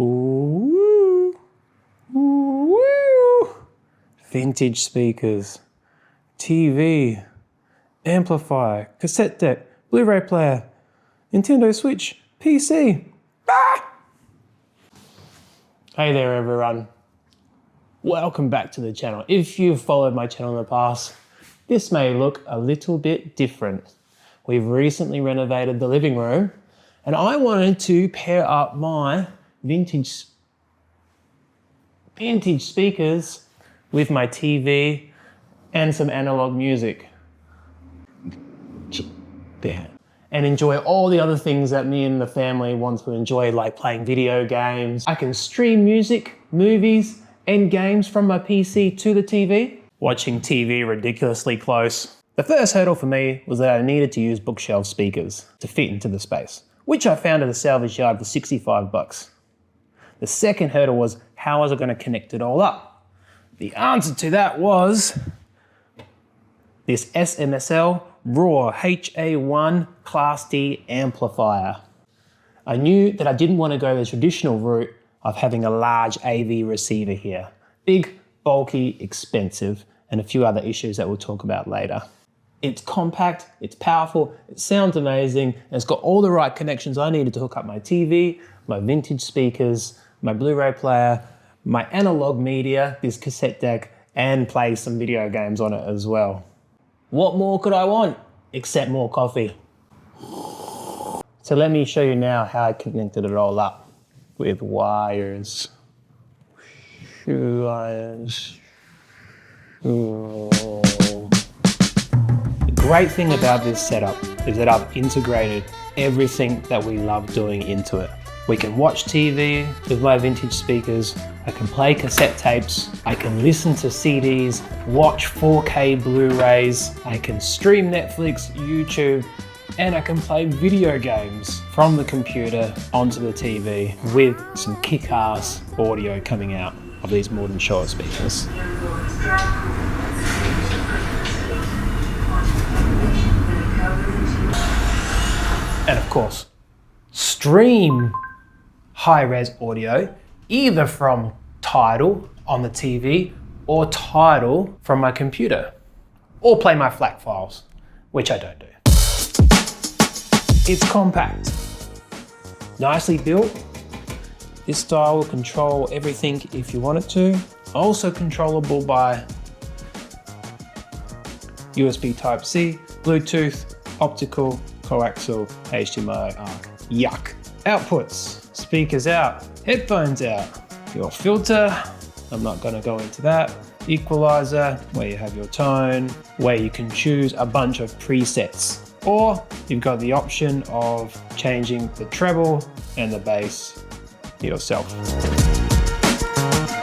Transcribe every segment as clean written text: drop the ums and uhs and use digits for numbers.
Ooh, ooh, vintage speakers, TV, amplifier, cassette deck, Blu-ray player, Nintendo Switch, PC. Ah! Hey there everyone. Welcome back to the channel. If you've followed my channel in the past, this may look a little bit different. We've recently renovated the living room and I wanted to pair up my vintage speakers with my TV and some analog music. There. And enjoy all the other things that me and the family want to enjoy, like playing video games. I can stream music, movies, and games from my PC to the TV. Watching TV ridiculously close. The first hurdle for me was that I needed to use bookshelf speakers to fit into the space, which I found at a salvage yard for 65 bucks. The second hurdle was, how was I going to connect it all up? The answer to that was this SMSL Raw HA1 Class D amplifier. I knew that I didn't want to go the traditional route of having a large AV receiver here. Big, bulky, expensive, and a few other issues that we'll talk about later. It's compact, it's powerful, it sounds amazing, and it's got all the right connections I needed to hook up my TV, my vintage speakers, my Blu-ray player, my analog media, this cassette deck, and play some video games on it as well. What more could I want except more coffee? So let me show you now how I connected it all up with wires, shoe irons. The great thing about this setup is that I've integrated everything that we love doing into it. We can watch TV with my vintage speakers, I can play cassette tapes, I can listen to CDs, watch 4K Blu-rays, I can stream Netflix, YouTube, and I can play video games from the computer onto the TV with some kick-ass audio coming out of these Mordaunt speakers. And of course, stream high-res audio, either from Tidal on the TV or Tidal from my computer, or play my FLAC files, which I don't do. It's compact, nicely built. This style will control everything if you want it to. Also controllable by USB Type-C, Bluetooth, optical, coaxial, HDMI, yuck. Outputs, speakers out, headphones out, your filter, I'm not gonna go into that, equalizer, where you have your tone, where you can choose a bunch of presets, or you've got the option of changing the treble and the bass yourself.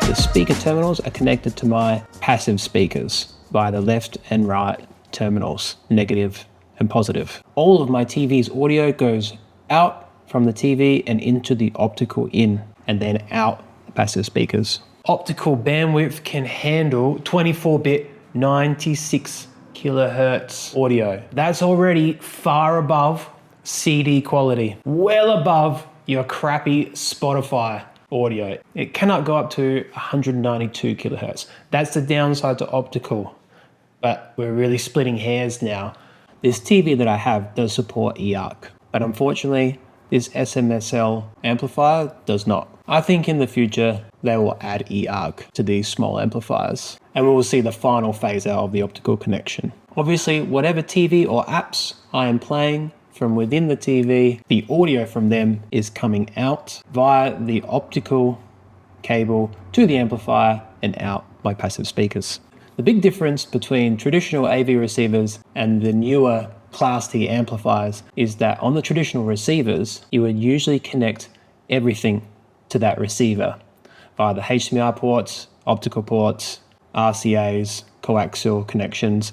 The speaker terminals are connected to my passive speakers via the left and right terminals, negative and positive. All of my TV's audio goes out from the TV and into the optical in, and then out the passive speakers. Optical bandwidth can handle 24-bit 96 kilohertz audio. That's already far above CD quality, well above your crappy Spotify audio. It cannot go up to 192 kilohertz. That's the downside to optical, but we're really splitting hairs now. This TV that I have does support eARC, but unfortunately, this SMSL amplifier does not. I think in the future, they will add eARC to these small amplifiers, and we will see the final phase out of the optical connection. Obviously, whatever TV or apps I am playing from within the TV, the audio from them is coming out via the optical cable to the amplifier and out my passive speakers. The big difference between traditional AV receivers and the newer Class D amplifiers is that on the traditional receivers, you would usually connect everything to that receiver via the HDMI ports, optical ports, RCAs, coaxial connections,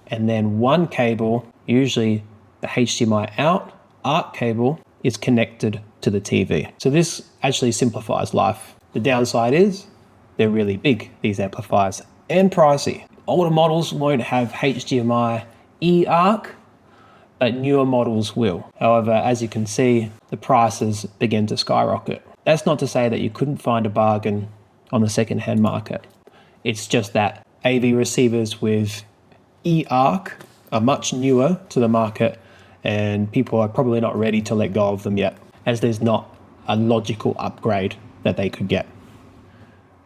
and then one cable, usually the HDMI out, ARC cable, is connected to the TV. So this actually simplifies life. The downside is they're really big, these amplifiers, and pricey. Older models won't have HDMI eARC, but newer models will. However, as you can see, the prices begin to skyrocket. That's not to say that you couldn't find a bargain on the second-hand market. It's just that AV receivers with eARC are much newer to the market, and people are probably not ready to let go of them yet, as there's not a logical upgrade that they could get.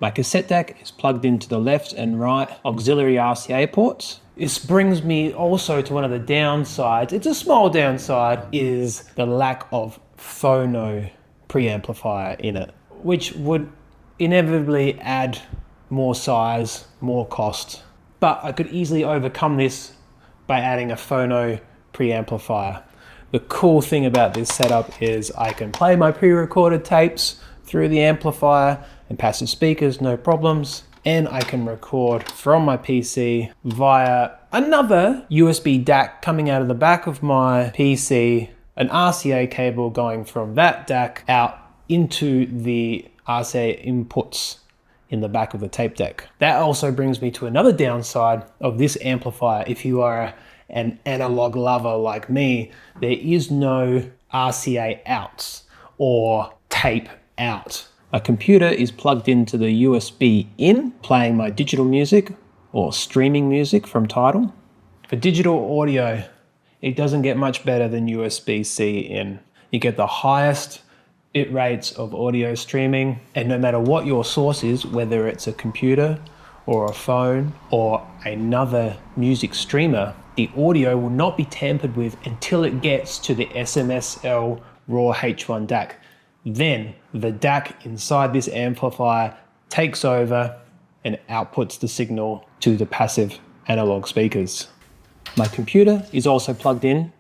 My cassette deck is plugged into the left and right auxiliary RCA ports. This brings me also to one of the downsides. It's a small downside, is the lack of phono preamplifier in it, which would inevitably add more size, more cost. But I could easily overcome this by adding a phono preamplifier. The cool thing about this setup is I can play my pre-recorded tapes through the amplifier and passive speakers, no problems. And I can record from my PC via another USB DAC coming out of the back of my PC, an RCA cable going from that DAC out into the RCA inputs in the back of the tape deck. That also brings me to another downside of this amplifier. If you are an analog lover like me, there is no RCA outs or tape out. A computer is plugged into the USB in, playing my digital music or streaming music from Tidal. For digital audio, it doesn't get much better than USB-C in. You get the highest bit rates of audio streaming, and no matter what your source is, whether it's a computer or a phone or another music streamer, the audio will not be tampered with until it gets to the SMSL raw H1 DAC. Then the DAC inside this amplifier takes over and outputs the signal to the passive analog speakers. My computer is also plugged in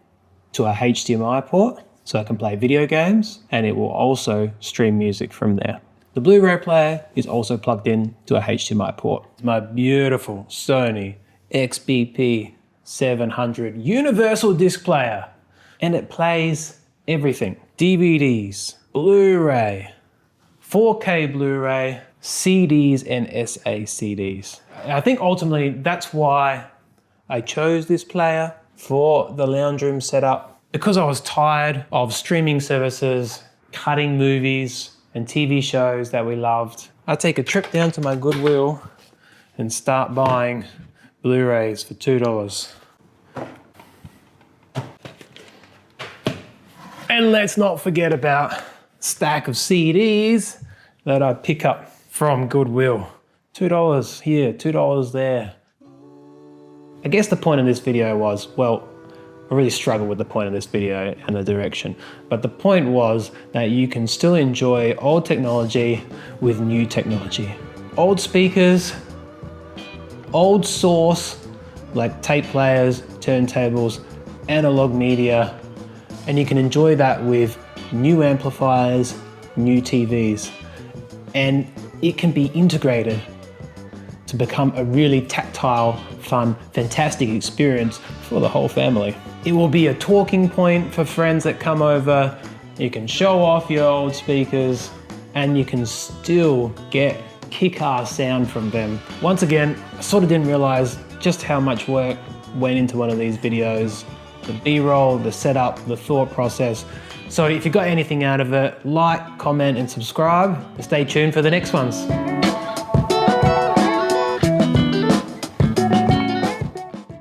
to a HDMI port, so I can play video games, and it will also stream music from there. The Blu-ray player is also plugged in to a HDMI port. My beautiful Sony XBP 700 universal disc player, and it plays everything. DVDs, Blu-ray, 4K Blu-ray, CDs and SACDs. I think ultimately that's why I chose this player for the lounge room setup, because I was tired of streaming services, cutting movies and TV shows that we loved. I'd take a trip down to my Goodwill and start buying Blu-rays for $2. And let's not forget about stack of CDs that I pick up from Goodwill. $2 here, $2 there. I guess the point of this video was, well, I really struggled with the point of this video and the direction, but the point was that you can still enjoy old technology with new technology. Old speakers, old source, like tape players, turntables, analog media, and you can enjoy that with new amplifiers, new TVs, and it can be integrated to become a really tactile, fun, fantastic experience for the whole family. It will be a talking point for friends that come over. You can show off your old speakers and you can still get kick-ass sound from them. Once again, I sort of didn't realize just how much work went into one of these videos. The B-roll, the setup, the thought process. So if you got anything out of it, like, comment and subscribe. Stay tuned for the next ones.